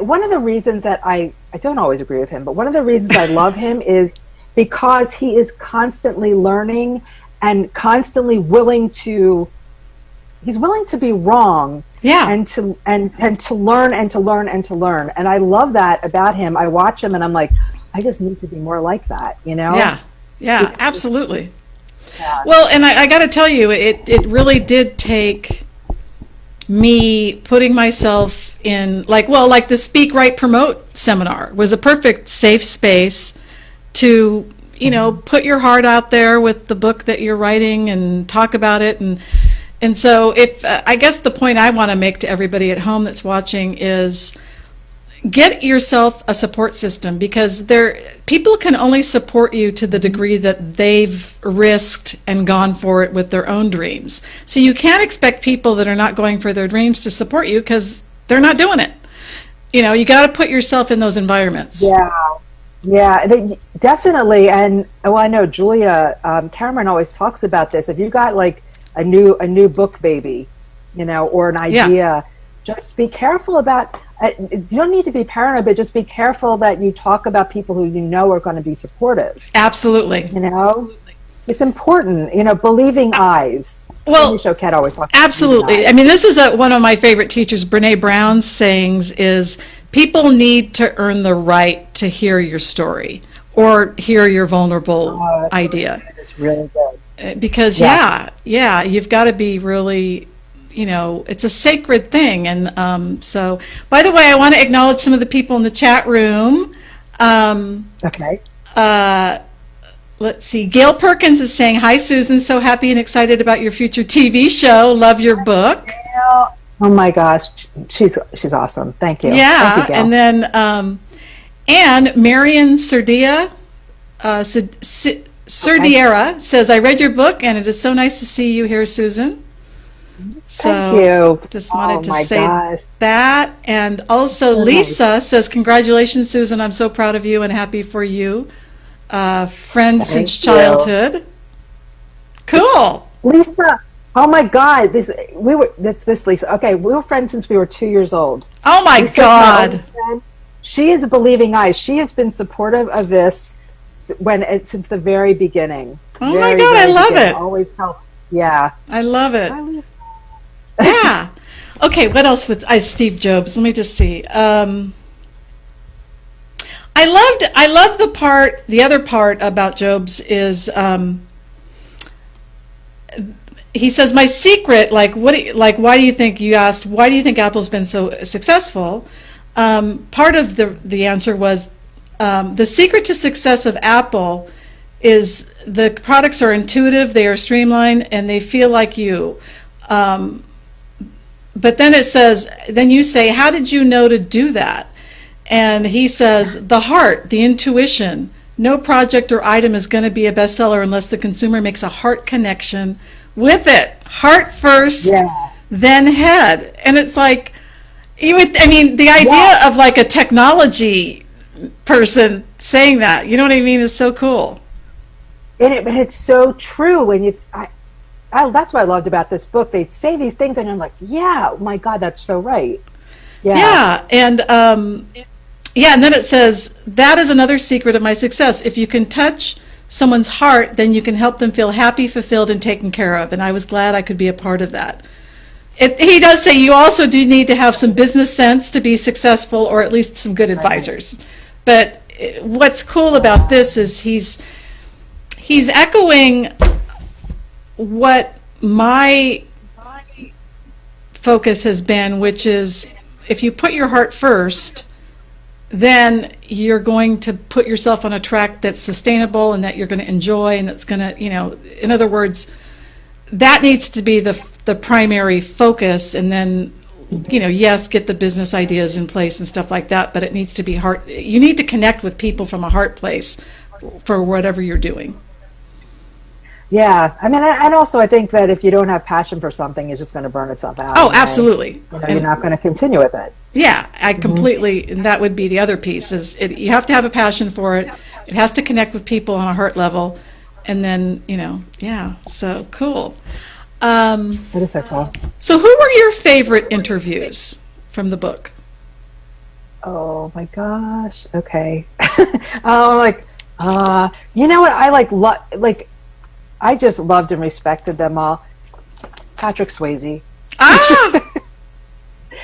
one of the reasons that I don't always agree with him, but one of the reasons I love him is because he is constantly learning and constantly willing to be wrong. Yeah. And to learn and to learn and to learn. And I love that about him. I watch him and I'm like, I just need to be more like that, Yeah. Yeah, absolutely. Yeah. Well, and I got to tell you, it really did take me putting myself in, like the Speak, Write, Promote seminar was a perfect safe space to, put your heart out there with the book that you're writing and talk about it. And so I guess the point I want to make to everybody at home that's watching is get yourself a support system, because people can only support you to the degree that they've risked and gone for it with their own dreams. So you can't expect people that are not going for their dreams to support you because they're not doing it. You got to put yourself in those environments. Yeah, definitely. And I know Julia Cameron always talks about this. If you got like a new book baby, or an idea, just be careful about. You don't need to be paranoid, but just be careful that you talk about people who are going to be supportive. Absolutely. It's important. Believing eyes. Well, Choquette always talks. Absolutely. I mean, this is one of my favorite teachers, Brene Brown's sayings is, people need to earn the right to hear your story or hear your vulnerable idea. It's really good. Because you've got to be really. It's a sacred thing. And so, by the way, I want to acknowledge some of the people in the chat room. Okay. Let's see. Gail Perkins is saying, "Hi, Susan. So happy and excited about your future TV show. Love your book." Oh my gosh, she's awesome. Thank you. Yeah. Thank you, Gail. And then and Marion Serdiera says, "I read your book, and it is so nice to see you here, Susan." So Thank you. Just wanted to say gosh. that. And also Lisa says, "Congratulations, Susan. I'm so proud of you and happy for you. Friend since childhood." Cool. Lisa, Oh my God! That's Lisa. Okay, we were friends since we were 2 years old. Oh my Lisa's God. She is a believing eye. She has been supportive of this since the very beginning. Oh my God, I love it. Always help. Yeah, I love it. Hi, Lisa. Yeah. Okay, what else with Steve Jobs? Let me just see. I love the other part about Jobs is he says, my secret, why do you think, you asked, why do you think Apple's been so successful? Part of the answer was, the secret to success of Apple is the products are intuitive, they are streamlined, and they feel like you. But then it says, then you say, how did you know to do that? And he says, the heart, the intuition. No project or item is going to be a bestseller unless the consumer makes a heart connection with it. Heart first, then head. And it's like, the idea of like a technology person saying that, you know what I mean, is so cool. But it's so true when that's what I loved about this book. They'd say these things and I'm like, yeah, oh my God, that's so right. Yeah, and and then it says, that is another secret of my success. If you can touch someone's heart, then you can help them feel happy, fulfilled, and taken care of. And I was glad I could be a part of that. He does say you also do need to have some business sense to be successful, or at least some good advisors. But what's cool about this is he's echoing what my focus has been, which is if you put your heart first, then you're going to put yourself on a track that's sustainable and that you're going to enjoy, and that's going to, in other words, that needs to be the primary focus. And then, yes, get the business ideas in place and stuff like that, but it needs to be heart. You need to connect with people from a heart place for whatever you're doing. Yeah, and also I think that if you don't have passion for something, it's just going to burn itself out. Oh, absolutely. You're not going to continue with it. Yeah, I completely, and that would be the other piece, is you have to have a passion for it. It has to connect with people on a heart level, and then, so cool. That is so cool. So who were your favorite interviews from the book? Oh my gosh. Okay. You know what? I just loved and respected them all. Patrick Swayze.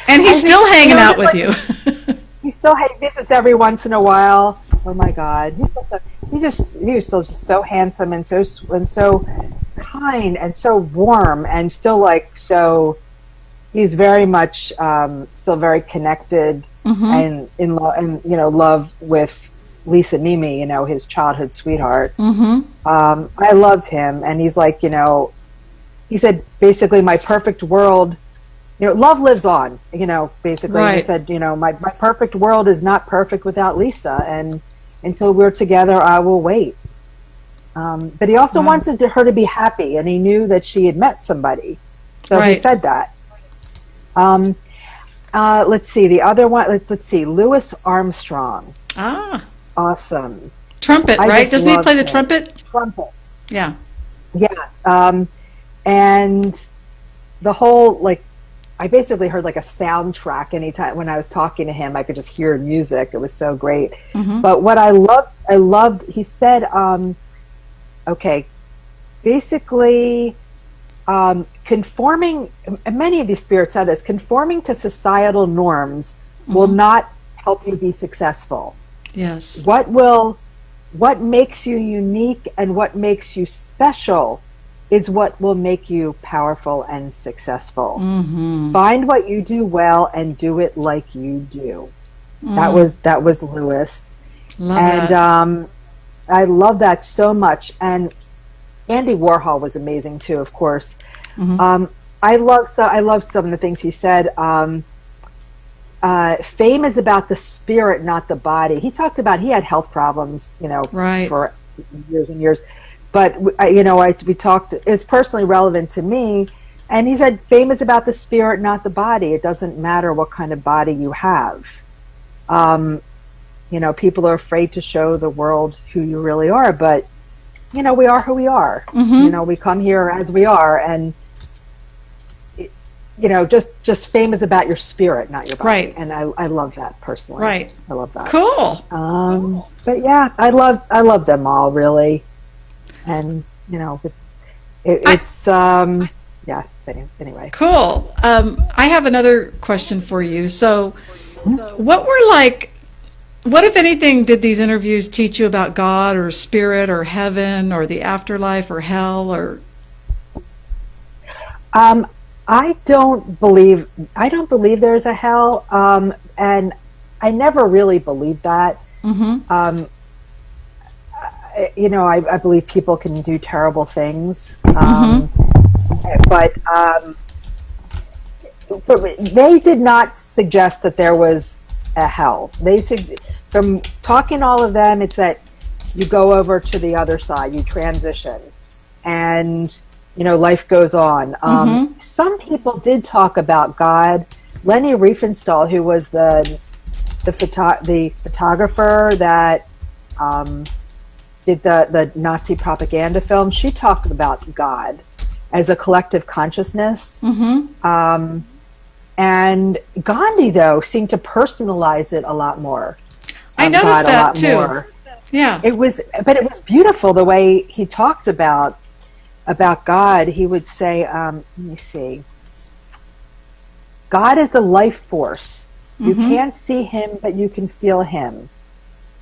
And he's still hanging out with you. He still visits every once in a while. Oh my God, he was still just so handsome and so kind and so warm and still so. He's very much still very connected and in love with Lisa Nimi, his childhood sweetheart. I loved him, and he's like, he said basically, my perfect world, love lives on, basically. Right. He said, my perfect world is not perfect without Lisa, and until we're together, I will wait. But he also wanted her to be happy, and he knew that she had met somebody, so he said that. Let's see, the other one, let's see, Louis Armstrong. Awesome. Trumpet, right? Doesn't he play the trumpet? Trumpet. Yeah. Yeah. And the whole, I basically heard a soundtrack anytime when I was talking to him. I could just hear music. It was so great. But what I loved, he said, basically, conforming, and many of these spirits said this, conforming to societal norms will not help you be successful. Yes. What makes you unique and what makes you special is what will make you powerful and successful. Find what you do well and do it like you do. That was Louis. And I love that so much. And Andy Warhol was amazing too, of course. I loved some of the things he said. Fame is about the spirit, not the body. He talked about he had health problems, for years and years. But we talked. It's personally relevant to me, and he said, "Fame is about the spirit, not the body. It doesn't matter what kind of body you have. People are afraid to show the world who you really are, but we are who we are. We come here as we are, and just fame is about your spirit, not your body. Right. And I love that personally. Right. I love that. Cool. But yeah, I love them all really. And, it's, yeah, anyway. Cool. I have another question for you. So what, if anything, did these interviews teach you about God or spirit or heaven or the afterlife or hell or? I don't believe there's a hell, and I never really believed that. Mm-hmm. I believe people can do terrible things, Mm-hmm. but they did not suggest that there was a hell. From talking to all of them, it's that you go over to the other side, you transition, and life goes on. Mm-hmm. Some people did talk about God. Leni Riefenstahl, who was the photographer that did the Nazi propaganda film, she talked about God as a collective consciousness. Mm-hmm. And Gandhi, though, seemed to personalize it a lot more. I noticed that too. More. Yeah. But it was beautiful the way he talked about God. He would say, let me see, God is the life force. You Mm-hmm. can't see him, but you can feel him.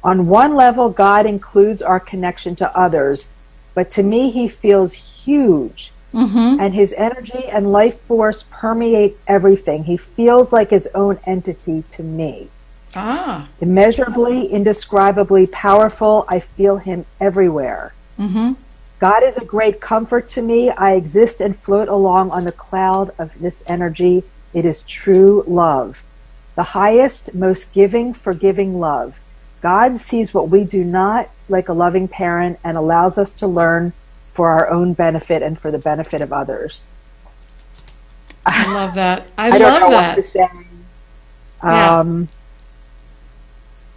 On one level, God includes our connection to others, but to me, he feels huge. Mm-hmm. And his energy and life force permeate everything. He feels like his own entity to me. Ah. Immeasurably, indescribably powerful, I feel him everywhere. Mm-hmm. God is a great comfort to me. I exist and float along on the cloud of this energy. It is true love. The highest, most giving, forgiving love. God sees what we do not, like a loving parent, and allows us to learn for our own benefit and for the benefit of others. I love that. I don't love know that. What to say. Yeah.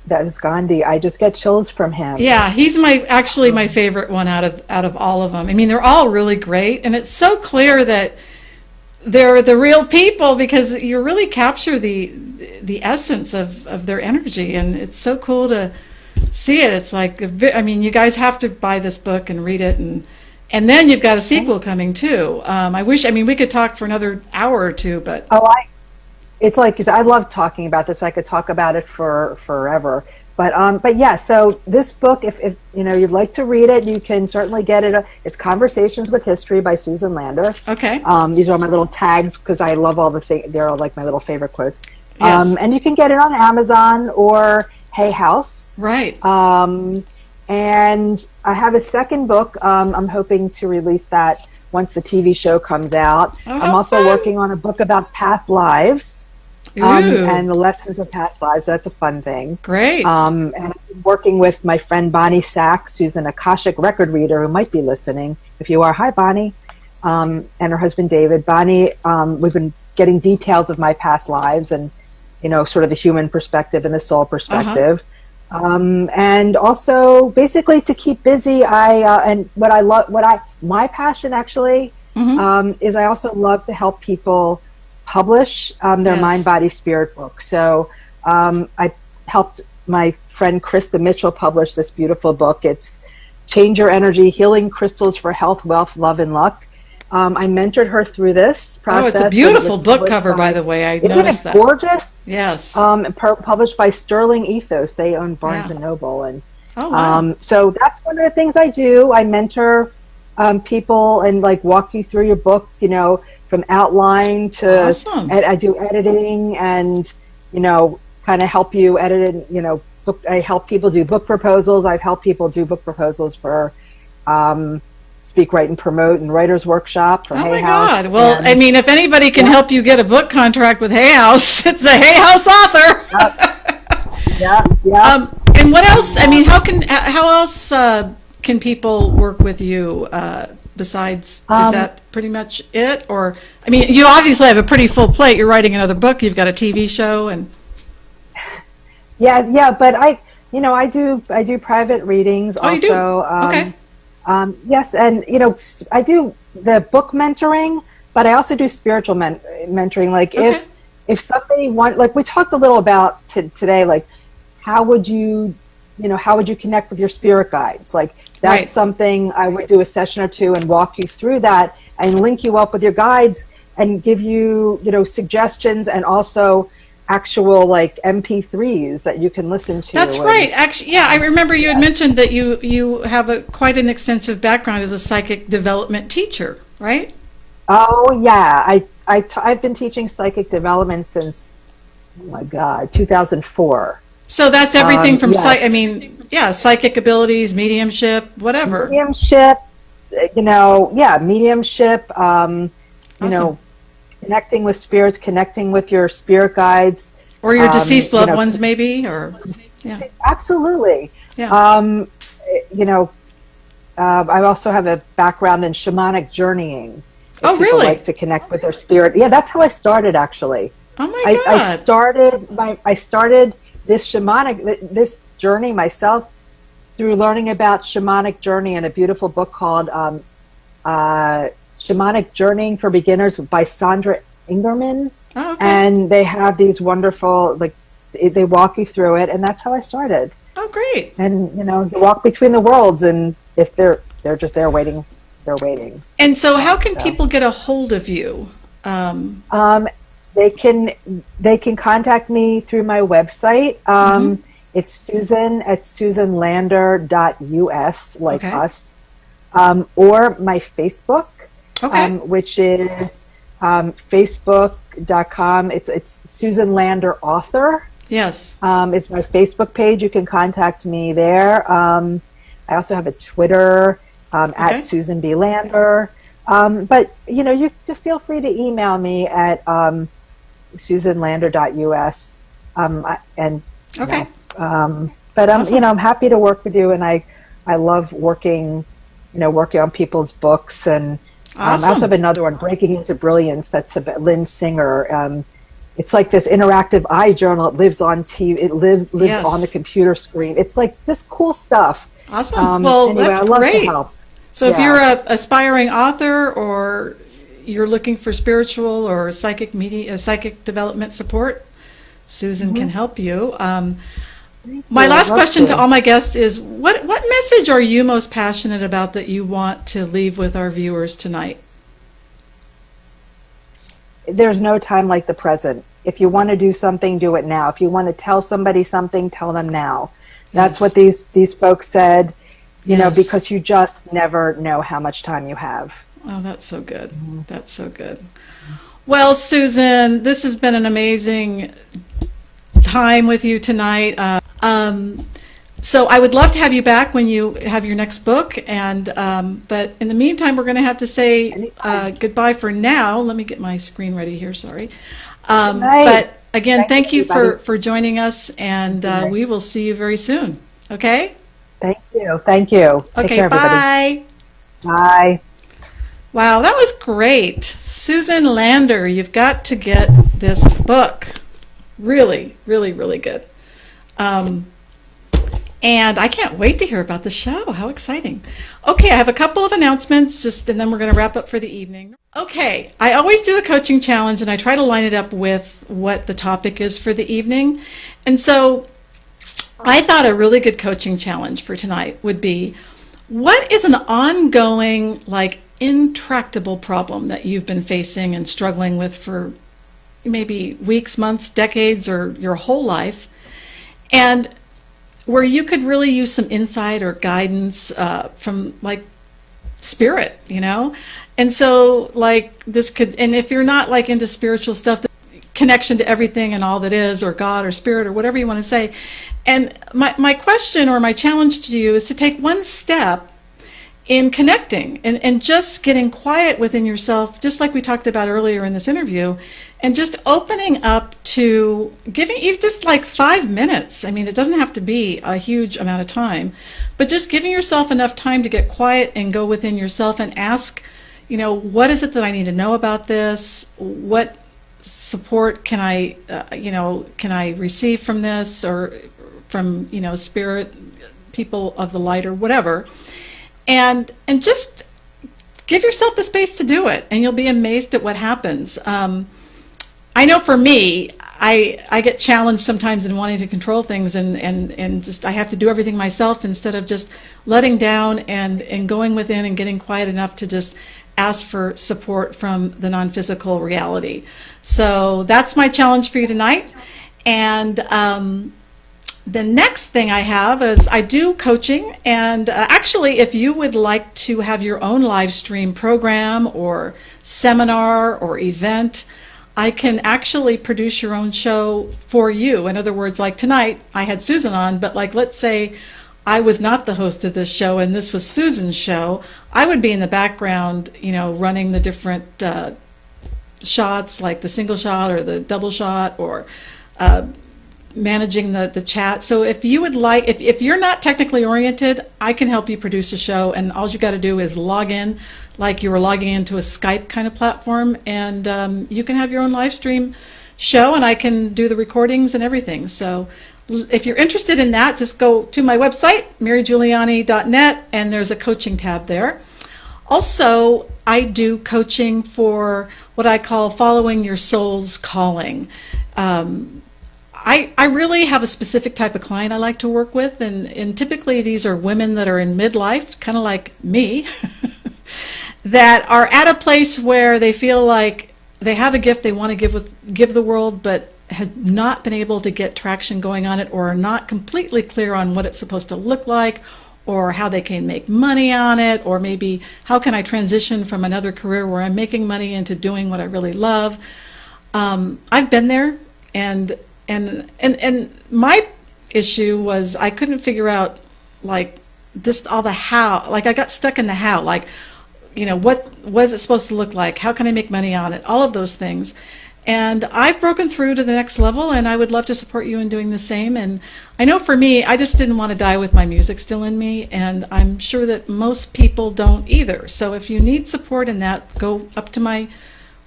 That is Gandhi. I just get chills from him. Yeah, he's actually my favorite one out of all of them. I mean, they're all really great, and it's so clear that they're the real people because you really capture the essence of their energy, and it's so cool to see it. It's like, I mean, you guys have to buy this book and read it, and then you've got a sequel coming too. We could talk for another hour or two, but it's like I love talking about this. I could talk about it for forever. But yeah. So this book, if you'd like to read it, you can certainly get it. It's Conversations with History by Susan Lander. Okay. These are my little tags because I love all the things. They're all like my little favorite quotes. Yes. And you can get it on Amazon or Hay House. Right. And I have a second book. I'm hoping to release that once the TV show comes out. Oh, I'm also working on a book about past lives. And the lessons of past lives. That's a fun thing. Great. And I'm working with my friend Bonnie Sachs, who's an Akashic record reader who might be listening. If you are, hi, Bonnie. And her husband, David. Bonnie, we've been getting details of my past lives and, sort of the human perspective and the soul perspective. And also basically to keep busy, my passion actually is I also love to help people publish their mind, body, spirit book. So I helped my friend Krista Mitchell publish this beautiful book. It's Change Your Energy, Healing Crystals for Health, Wealth, Love, and Luck. I mentored her through this process. Oh, it's a beautiful book cover, by the way. I noticed that. Isn't it gorgeous? Yes. Published by Sterling Ethos. They own Barnes and Noble. And wow. so that's one of the things I do. I mentor people and walk you through your book, from outline to awesome. I do editing and kind of help you edit it. I help people do book proposals. I've helped people do book proposals for Speak, Write, and Promote and Writers Workshop for Hay House. God! Well, I mean, if anybody can help you get a book contract with Hay House, it's a Hay House author. Yeah. And what else? I mean, how else can people work with you? Besides, is that pretty much it? Or, I mean, you obviously have a pretty full plate. You're writing another book. You've got a TV show, and yeah. But I do private readings. Oh, also. you do? Okay. Yes, and I do the book mentoring, but I also do spiritual mentoring. Like Okay. if somebody like we talked a little about today, like how would you connect with your spirit guides? Like that's Right. something I would do a session or two and walk you through that and link you up with your guides and give you, suggestions and also actual like MP3s that you can listen to. That's right. Actually, yeah, I remember you had mentioned that you have quite an extensive background as a psychic development teacher, right? Oh yeah, I've been teaching psychic development since, oh my God, 2004. So that's everything from Yes. psychic abilities, mediumship, whatever. Mediumship, mediumship, Awesome. connecting with spirits, connecting with your spirit guides. Or your deceased loved You know, ones, maybe, or yeah, Absolutely. yeah. You know, I also have a background in shamanic journeying. If Oh, people really? like to connect with their spirit. Yeah, that's how I started actually. Oh my I God. started this journey myself through learning about shamanic journey in a beautiful book called Shamanic Journeying for Beginners by Sandra Ingerman. Oh, okay. And they have these wonderful, like, they walk you through it, and that's how I started. Oh, great. And you walk between the worlds, and if they're just there waiting, they're waiting. And so, how can So. people get a hold of you? They can contact me through my website. It's Susan at susanlander.us, like Okay. us, or my Facebook, Okay. which is facebook.com. It's Susan Lander Author. Yes. It's my Facebook page. You can contact me there. I also have a Twitter Okay. at Susan B. Lander. But you just feel free to email me at susanlander.us. Okay. But Awesome. I'm happy to work with you, and I love working on people's books, and I also Awesome. have another one, Breaking into Brilliance. That's about Lynn Singer. It's like this interactive eye journal. It lives on TV. It lives Yes. on the computer screen. It's like just cool stuff. Awesome. Well, Anyway, that's I love to great. help. So, if Yeah. you're a aspiring author or you're looking for spiritual or psychic psychic development support, Susan can help you. My you. last I'd love question to to. all my guests is: what message are you most passionate about that you want to leave with our viewers tonight? There's no time like the present. If you want to do something, do it now. If you want to tell somebody something, tell them now. That's Yes. what these folks said, Yes. because you just never know how much time you have. Oh, that's so good. That's so good. Well, Susan, this has been an amazing time with you tonight. So I would love to have you back when you have your next book. But in the meantime, we're going to have to say Anytime. goodbye for now. Let me get my screen ready here. Sorry. night. But again, thank you everybody. for joining us, and night. we will see you very soon. Okay? Thank you. Thank you. Take Okay, care, everybody. bye. Bye. Wow, that was great. Susan Lander, you've got to get this book. Really, really, really good. And I can't wait to hear about the show. How exciting. Okay, I have a couple of announcements, and then we're going to wrap up for the evening. Okay, I always do a coaching challenge, and I try to line it up with what the topic is for the evening. And so I thought a really good coaching challenge for tonight would be, what is an ongoing, intractable problem that you've been facing and struggling with for maybe weeks, months, decades, or your whole life, and where you could really use some insight or guidance from spirit, And so this could, and if you're not into spiritual stuff, the connection to everything and all that is, or God or spirit or whatever you want to say. And my question or my challenge to you is to take one step in connecting and just getting quiet within yourself, just like we talked about earlier in this interview, and just opening up to giving you just 5 minutes. I mean, it doesn't have to be a huge amount of time, but just giving yourself enough time to get quiet and go within yourself and ask, what is it that I need to know about this? What support can I receive from this, or from, spirit, people of the light, or whatever? And just give yourself the space to do it, and you'll be amazed at what happens. I know for me, I get challenged sometimes in wanting to control things, and just I have to do everything myself instead of just letting down and going within and getting quiet enough to just ask for support from the non-physical reality. So that's my challenge for you tonight. And the next thing I have is I do coaching, and actually if you would like to have your own live stream program or seminar or event, I can actually produce your own show for you. In other words, like tonight, I had Susan on, but like let's say I was not the host of this show and this was Susan's show, I would be in the background, running the different shots, like the single shot or the double shot, or managing the chat. So if you would like, if you're not technically oriented, I can help you produce a show, and all you got to do is log in like you were logging into a Skype kind of platform, and you can have your own live stream show, and I can do the recordings and everything. So if you're interested in that, just go to my website, marygiuliani.net, and there's a coaching tab there. Also, I do coaching for what I call following your soul's calling. I really have a specific type of client I like to work with, and typically these are women that are in midlife, kind of like me, that are at a place where they feel like they have a gift they want to give the world, but have not been able to get traction going on it, or are not completely clear on what it's supposed to look like, or how they can make money on it, or maybe how can I transition from another career where I'm making money into doing what I really love. I've been there, and my issue was I couldn't figure out like all the how. Like I got stuck in the how. Like, what is it supposed to look like? How can I make money on it? All of those things. And I've broken through to the next level, and I would love to support you in doing the same. And I know for me, I just didn't want to die with my music still in me, and I'm sure that most people don't either. So if you need support in that, go up to my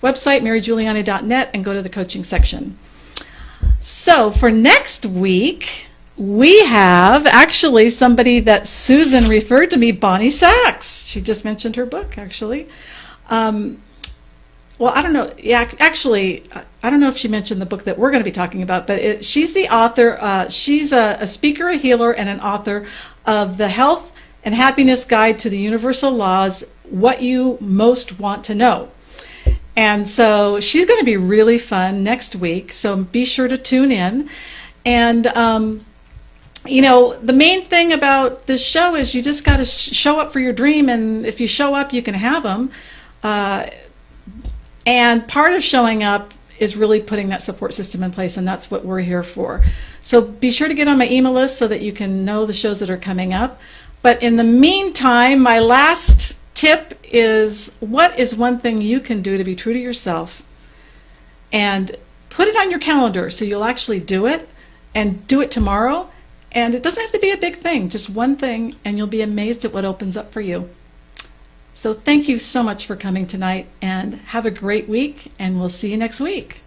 website, marygiuliani.net, and go to the coaching section. So for next week, we have actually somebody that Susan referred to me, Bonnie Sachs. She just mentioned her book, actually. Well, I don't know. Yeah, actually, I don't know if she mentioned the book that we're going to be talking about, but she's the author. She's a speaker, a healer, and an author of The Health and Happiness Guide to the Universal Laws, What You Most Want to Know. And so she's going to be really fun next week, so be sure to tune in. And, the main thing about this show is you just got to show up for your dream, and if you show up, you can have them. And part of showing up is really putting that support system in place, and that's what we're here for. So be sure to get on my email list so that you can know the shows that are coming up. But in the meantime, my last tip is, what is one thing you can do to be true to yourself? And put it on your calendar so you'll actually do it, and do it tomorrow. And it doesn't have to be a big thing, just one thing, and you'll be amazed at what opens up for you. So thank you so much for coming tonight, and have a great week, and we'll see you next week.